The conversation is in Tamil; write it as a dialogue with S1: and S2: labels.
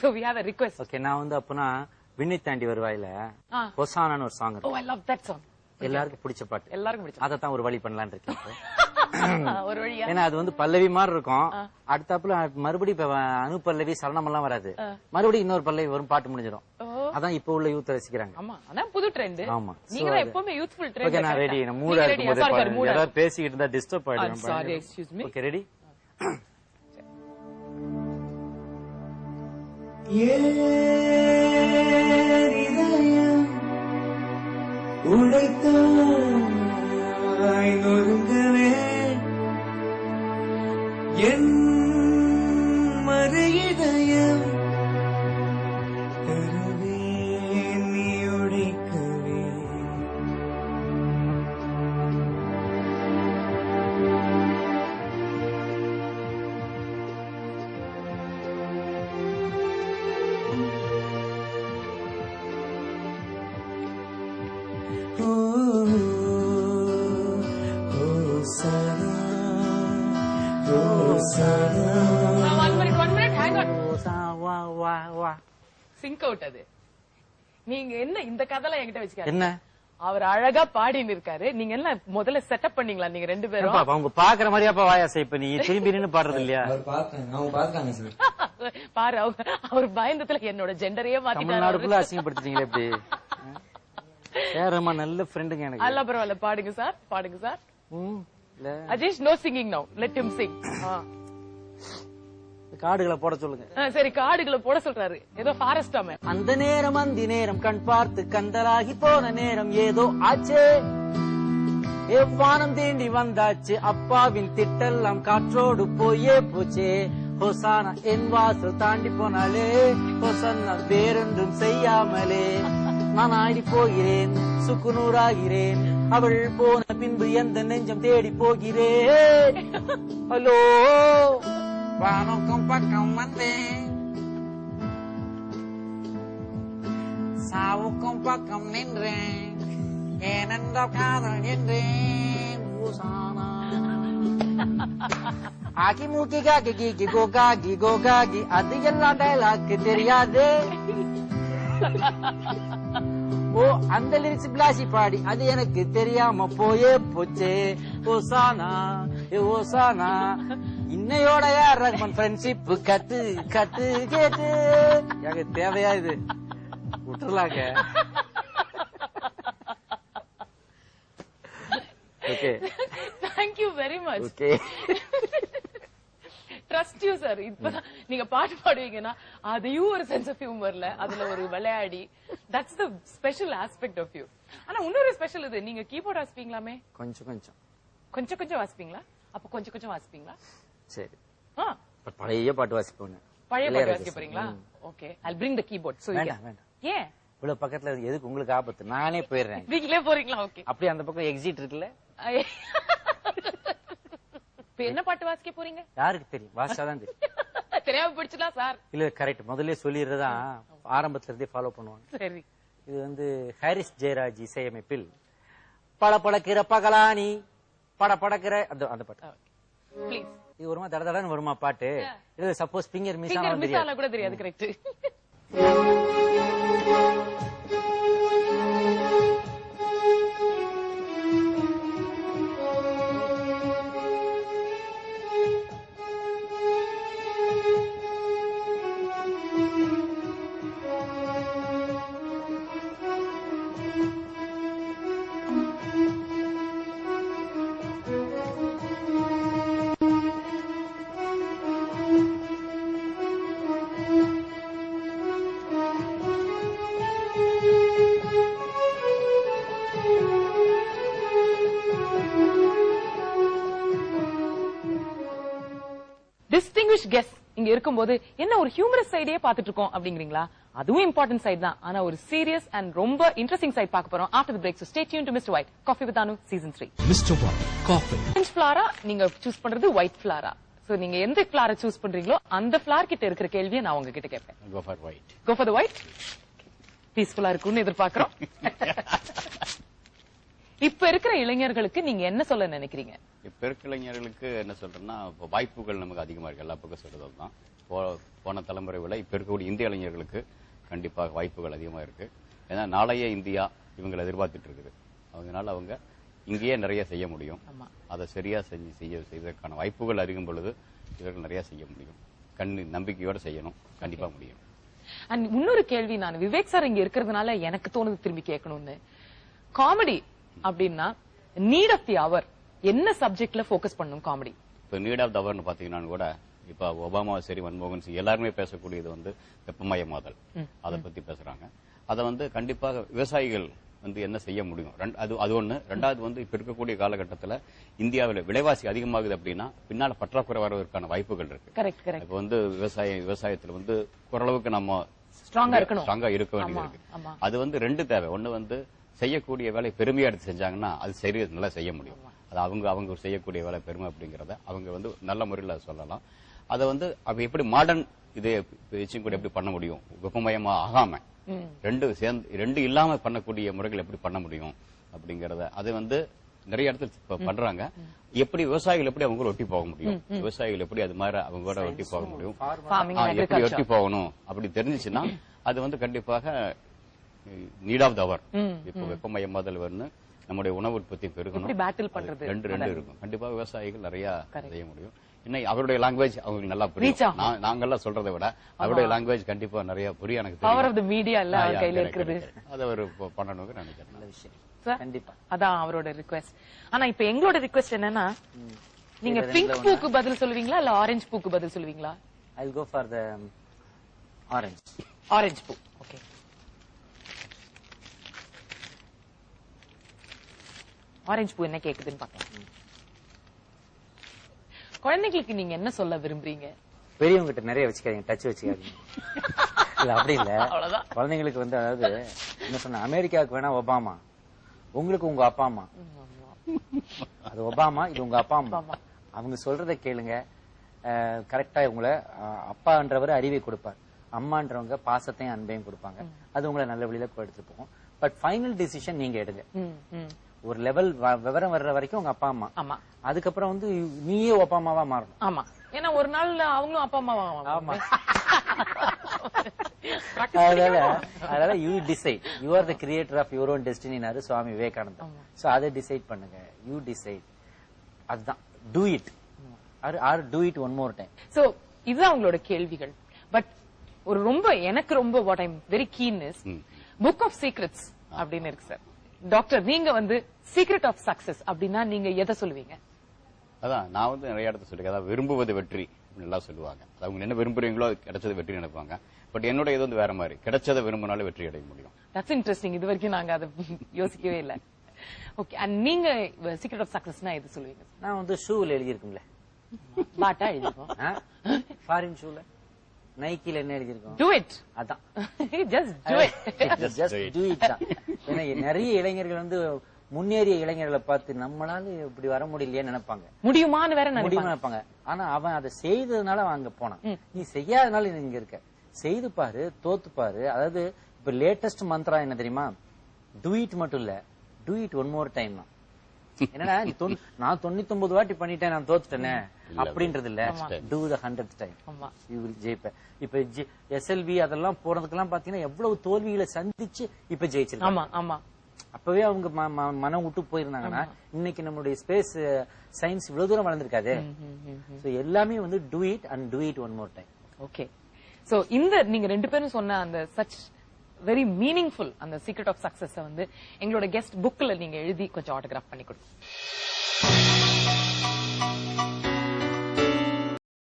S1: So we have a request.
S2: Okay, நான் வந்து அப்பனா விண்ணை தாண்டி வருவாயில ஹொசானான்னு ஒரு சாங் இருக்கு.
S1: Oh, I love that song.
S2: எல்லாருக்கும் பிடிச்ச பாட்டு.
S1: எல்லாருக்கும் பிடிச்ச.
S2: அத தான் ஒரு வழி பண்ணலாம்னு இருக்கேன்.
S1: ஒரு வழியா.
S2: ஏன்னா அது வந்து பல்லவி மாதிரி இருக்கும். அடுத்தாப்புல மறுபடியும் இப்ப அனுபல்லவி சரணம் எல்லாம் வராது. மறுபடியும் இன்னொரு பல்லவி வரும், பாட்டு முடிஞ்சிடும். அதான் இப்ப உள்ள யூத் ரசிக்கிறாங்க.
S1: ஆமா, அதான் புது ட்ரெண்ட்.
S2: ஆமா.
S1: நீங்க தான் எப்பவுமே யூத்ஃபுல் ட்ரெண்ட்.
S2: ஓகே, நான் ரெடி. நான் மூடா இருக்கும்போது யாராவது பேசிக்கிட்டு இருந்தா டிஸ்டர்ப் ஆயிடும்.
S1: Sorry, excuse me.
S2: Okay, ready?
S3: உடைத்தாய் நொறுங்கவே என் மறு இதயம் தருவே நீ உடைக்கவே.
S1: Sink out. அது நீங்க என்ன இந்த கதைலாம் என்கிட்ட வச்சுக்காரு.
S2: என்ன
S1: அவர் அழகா பாடின்னு இருக்காரு. நீங்க என்ன முதல்ல செட்டப் பண்ணீங்களா நீங்க ரெண்டு பேரும்?
S2: அவங்க பாக்குற மாதிரியாப்பா வாயாசை. இப்ப நீ திரும்பி நின்னு பாடுறது இல்லையா?
S1: பாரு, அவர் பயந்தத்துல என்னோட ஜெண்டரையே மாத்திட்டாரு.
S2: தமிழ்நாடுக்குள்ள அசிங்கப்படுத்திட்டீங்களே எப்படி? ஏறமா நல்ல ஃப்ரெண்டுங்க எனக்கு.
S1: அல்ல பரவாயில்ல, பாடுங்க சார், பாடுங்க sir. Ajesh, no singing now, let him sing.
S2: காடுகளை போட சொல்லுங்க.
S1: சரி, காடுகளை போட சொல்றாரு. ஏதோ ஃபாரஸ்ட் ஆமே.
S2: அந்த நேரம் அந்தி நேரம் கண் பார்த்து கந்தலாகி போன நேரம் ஏதோ ஆச்சே, எவ்வானம் தேண்டி வந்தாச்சு, அப்பாவின் திட்டெல்லாம் காற்றோடு போயே போச்சே. ஹொசானா என் வாசல் தாண்டி போனாலே, ஹொசன்னா வேறொன்றும் செய்யாமலே. நான் ஆடி போகிறேன், சுக்குநூறாகிறேன், அவள் போன பின்பு எந்த நெஞ்சம் தேடி போகிறேன். ஹலோ, வானோக்கம் பக்கம் வந்தேன், சாவுக்கும் பக்கம் நின்றேன், ஏனென்ற காதல் என்றேன். ஹொசானா ஆகி மூக்கி காக்கி கீக்கி கோகாகி கோகாகி, அது எல்லாம் டைலாக்கு தெரியாது. ஓ, அந்த லிரிக்ஸ் பிளாசி பாடி அது எனக்கு தெரியாம போயே போச்சே. ஹொசானா ஹொசானா, இன்னையோட யார் ரஹ்மான் ஃப்ரெண்ட்ஷிப் கட்டு கட்டு கேட்டு. எனக்கு தேவையா இது? விட்டுலாங்க. Okay,
S1: thank you very much.
S2: Okay,
S1: trust you sir. இப்பதான் நீங்க பாட்டு பாடுவீங்கன்னா அதையும் ஒரு சென்ஸ் ஆஃப் ஹியூமர்ல அதுல ஒரு விளையாடி, that's the special aspect of you. ஆனா இன்னொரு ஸ்பெஷல் இது, நீங்க கீபோர்ட் வாசிப்பீங்களாமே?
S2: கொஞ்சம் கொஞ்சம்
S1: கொஞ்சம் கொஞ்சம் வாசிப்பீங்களா? அப்ப கொஞ்சம் கொஞ்சம் வாசிப்பீங்களா?
S2: சரி, பழைய பாட்டு வாசிப்போம்.
S1: பழைய பாட்டு வாசிக்க போறீங்களா? Okay, I'll bring the keyboard. So
S2: வேண்டாம் வேண்டாம்.
S1: ஏன்
S2: இவ்வளவு பக்கத்துல எதுக்கு உங்களுக்கு ஆபத்து? நானே போயிடுறேன்.
S1: நீங்களே போறீங்களா? ஓகே.
S2: அப்படியே அந்த பக்கம் எக்ஸிட் இருக்குல்ல.
S1: இப்ப என்ன பாட்டு வாசிக்க போறீங்க?
S2: யாருக்கு தெரியும்? வாசிச்சாதான் தெரியும்.
S1: தெரியாம பிடிச்சலாம் சார்.
S2: இல்ல, கரெக்ட். முதல்ல சொல்லிடுறதான் ஆரம்பத்துல இருந்தே ஃபாலோ பண்ணுவாங்க.
S1: சரி.
S2: இது வந்து ஹாரிஸ் ஜெயராஜ் இசையமைப்பில் பட படக்கிற பகலானி பட படக்கிற அந்த பாட்டு.
S1: ப்ளீஸ்.
S2: இது வருமா தட தடன்னு வருமா பாட்டு? இது சப்போஸ் ஃபிங்கர் மிஸ்
S1: ஆனா கூட தெரியாது. கரெக்ட். டிஸ்டிங்விஷ் கெஸ்ட் இங்க இருக்கும்போது என்ன ஒரு ஹியூமரஸ் சைடே பாத்துட்டு இருக்கோம் அப்படிங்கறீங்களா? அதுவும் இம்பார்ட்டன்ட் சைடு தான். ஆனா ஒரு சீரியஸ் அண்ட் ரொம்ப இன்ட்ரெஸ்டிங் சைடு பார்க்க போறோம் after the break. So stay tuned to Mr. White Coffee with Anu season 3.
S4: Mr. White Coffee.
S1: Orange flower நீங்க சூஸ் பண்றது ஒயிட் ஃபிளாரா? சோ நீங்க எந்த ஃபிளாரை சூஸ் பண்றீங்களோ அந்த ஃபிளார் கிட்ட இருக்கிற கேள்வியை நான் உங்ககிட்ட கேட்பேன்.
S2: Go for white.
S1: Go for the white. பீஸ்ஃபுல்லா இருக்கும்னு எதிர்பார்க்கிறோம். இப்ப இருக்கிற இளைஞர்களுக்கு நீங்க என்ன சொல்ல நினைக்கிறீங்க?
S4: இப்ப இருக்கிற இளைஞர்களுக்கு என்ன சொல்றேன்னா, இப்போ வாய்ப்புகள் நமக்கு அதிகமா இருக்கு. எல்லா பக்கம் சொல்றது தான். போன தலைமுறை விட இப்ப இருக்கக்கூடிய இந்திய இளைஞர்களுக்கு கண்டிப்பாக வாய்ப்புகள் அதிகமா இருக்கு. ஏன்னா நாளைய இந்தியா இவங்களை எதிர்பார்த்துட்டு இருக்குது. அதனால அவங்க இங்கேயே நிறைய செய்ய முடியும். அதை சரியா செய்வதற்கான வாய்ப்புகள் அதிகம் பொழுது இவர்கள் நிறைய செய்ய முடியும். நம்பிக்கையோட செய்யணும், கண்டிப்பா முடியும்.
S1: அண்ட் இன்னொரு கேள்வி, நான் விவேக் சார் இங்க இருக்கிறதுனால எனக்கு தோணுது திரும்பி கேட்கணும்னு. காமெடி அப்படின்னா நீட் ஆஃப் தி அவர் என்ன சப்ஜெக்ட்ல போக்கஸ் பண்ணும் காமெடி?
S4: இப்ப நீட் ஆஃப் தி அவர்னு பாத்தீங்கன்னா கூட இப்ப ஒபாமா சரி, மன்மோகன் சிங் எல்லாருமே பேசக்கூடியது வெப்பமயமாதல், அதை பத்தி பேசுறாங்க. அதை கண்டிப்பாக விவசாயிகள் என்ன செய்ய முடியும், அது ஒண்ணு. ரெண்டாவது இப்ப இருக்கக்கூடிய காலகட்டத்தில் இந்தியாவில் விலைவாசி அதிகமாகுது அப்படின்னா பின்னால பற்றாக்குறை வருவதற்கான வாய்ப்புகள் இருக்கு. இப்ப விவசாயத்தில் ஓரளவுக்கு நம்ம ஸ்ட்ராங்கா இருக்க வேண்டியது இருக்கு. அது ரெண்டு தேவை. ஒண்ணு செய்யக்கூடிய வேலை பெருமையா எடுத்து செஞ்சாங்கன்னா அது சரியா நல்லா செய்ய முடியும். அது அவங்க செய்யக்கூடிய வேலை பெருமை அப்படிங்கறத அவங்க நல்ல முறையில் சொல்லலாம். அதை அவ எப்படி மாடர்ன் இதே கூட எப்படி பண்ண முடியும், வெப்பமயமா ஆகாம ரெண்டு இல்லாம பண்ணக்கூடிய முறைகள் எப்படி பண்ண முடியும் அப்படிங்கறத அது நிறைய இடத்துல பண்றாங்க. எப்படி விவசாயிகள் எப்படி அவங்க ஒட்டி போக முடியும், விவசாயிகள் எப்படி அது மாதிரி அவங்களோட ஒட்டி போக முடியும், எப்படி ஒட்டி போகணும் அப்படி தெரிஞ்சிச்சுன்னா அது கண்டிப்பாக நீட் ஆஃப் தி அவர். இப்போ வெப்பமயமாதல் நம்முடைய உணவு உற்பத்தி பெருகணும், ரெண்டு இருக்கும். கண்டிப்பா விவசாயிகள் நிறைய செய்ய முடியும். இன்னும் அவருடைய லாங்குவேஜ் அவங்களுக்கு நல்லா புரியும். நாங்கெல்லாம் சொல்றதை விட அவருடைய லாங்குவேஜ் கண்டிப்பா நிறைய புரிய எனக்கு அதை அவர் பண்ணணும்னு நினைக்கிறேன். நல்ல விஷயம்
S1: கண்டிப்பா. அதான் அவரோட ரிக்வெஸ்ட். ஆனா இப்ப எங்களோட ரிக்வெஸ்ட் என்னன்னா, நீங்க பிங்க் பூக்கு பதில் சொல்லுவீங்களா இல்ல ஆரஞ்சு பூக்கு பதில் சொல்லுவீங்களா?
S2: I will go for the
S1: orange பூ. ஓகே. ஆரஞ்சு பூ என்ன கேக்குதுன்னு பாக்கலாம். குழந்தைகளுக்கு நீங்க என்ன சொல்ல விரும்புறீங்க?
S2: பெரியவங்க கிட்ட நிறைய வச்சுக்காதீங்க, டச் வச்சுக்காதீங்க. இல்ல அப்படி இல்ல, குழந்தைங்களுக்கு அதாவது என்ன சொன்ன, அமெரிக்காவுக்கு வேணா ஒபாமா, உங்களுக்கு உங்க அப்பா அம்மா. அது ஒபாமா, இது உங்க அப்பா அம்மா. அவங்க சொல்றதை கேளுங்க. கரெக்டா உங்களை அப்பான்றவர் அறிவை கொடுப்பார், அம்மான்றவங்க பாசத்தையும் அன்பையும் கொடுப்பாங்க. அது உங்களை நல்ல வழியில எடுத்து போகும். பட் ஃபைனல் டிசிஷன் நீங்க எடுங்க. ஒரு லெவல் விவரம் வர்ற வரைக்கும் உங்க அப்பா அம்மா.
S1: ஆமா.
S2: அதுக்கப்புறம் நீயே அப்பா அம்மாவா மாறணும்.
S1: ஆமா. ஏன்னா ஒரு நாள் அவங்களும் அப்பா அம்மாவா. ஆமா.
S2: அதனால you decide, you are the creator of your own டெஸ்டினினாரு சுவாமி விவேகானந்தர். சோ அதை டிசைட் பண்ணுங்க. You decide. அதுதான் do it or do it one more time.
S1: So இதுதான் உங்களோட கேள்விகள். பட் ஒரு எனக்கு ரொம்ப what I'm very keen is book of secrets அப்படின்னு இருக்கு சார். டாக்டர், நீங்க சீக்ரெட் ஆஃப் சக்சஸ் அப்படின்னா நீங்க எதை சொல்லுவீங்க?
S4: அதான் நான் நிறைய இடத்த சொல்லிருக்கேன். அதாவது விரும்புவது வெற்றி நல்லா சொல்லுவாங்க. அவங்க என்ன விரும்புறீங்களோ கிடைச்சது வெற்றி நினைப்பாங்க. பட் என்னோட இது வேற மாதிரி, கிடைச்சதை விரும்பினாலே வெற்றி அடைய முடியும்.
S1: That's interesting. இது வரைக்கும் நாங்க அதை யோசிக்கவே இல்லை. ஓகே. அண்ட் நீங்க சீக்ரெட் ஆஃப் சக்சஸ்னா எது சொல்லுவீங்க?
S2: நான் ஷூல எழுதி இருக்கும்ல,
S1: பாட்டா எழுதிருக்கோம்.
S2: ஃபாரின் ஷூல நைக்கில என்ன எழுதிருக்கோம்?
S1: Do it.
S2: அதான்
S1: just do it.
S2: just do it. ஏன்னா நிறைய இளைஞர்கள் முன்னேறிய இளைஞர்களை பார்த்து நம்மளால இப்படி வர முடியலையே நினைப்பாங்க,
S1: முடியுமான்னு வேற
S2: நினைப்பாங்க. ஆனா அவன் அதை செய்ததுனால அவன் அங்க போனான். நீ செய்யாதனால இங்க இருக்க. செய்து பாரு, தோத்து பாரு. அதாவது இப்ப லேட்டஸ்ட் மந்த்ரா என்ன தெரியுமா? டூ இட் மட்டும் இல்ல, two it one more time தான். என்னன்னா நான் 99 வாட்டி பண்ணிட்டேன், நான் தோத்துட்டேனே அப்படின்றது இல்ல. To the 100th time you will ஜெயிப்ப. இப்ப எஸ்எல்வி அதெல்லாம் போறதுக்கெல்லாம் பாத்தீங்கன்னா எவ்வளவு தோல்விகளை சந்திச்சு இப்ப ஜெயிச்சிருக்காங்க. அப்பவே அவங்க மனம் விட்டு போயிருந்தாங்கன்னா இன்னைக்கு நம்மளுடைய ஸ்பேஸ் சயின்ஸ் இவ்வளவு தூரம் வளர்ந்திருக்காது. எல்லாமே do it and two it one more time.
S1: Okay. So நீங்க ரெண்டு பேரும் சொன்ன அந்த சச் வெரி மீனிங்ஃபுல் அந்த சீக்ரெட் ஆஃப் சக்சஸ் எங்களோட கெஸ்ட் புக்ல நீங்க எழுதி கொஞ்சம் ஆட்டோகிராஃப் பண்ணி கொடுங்க.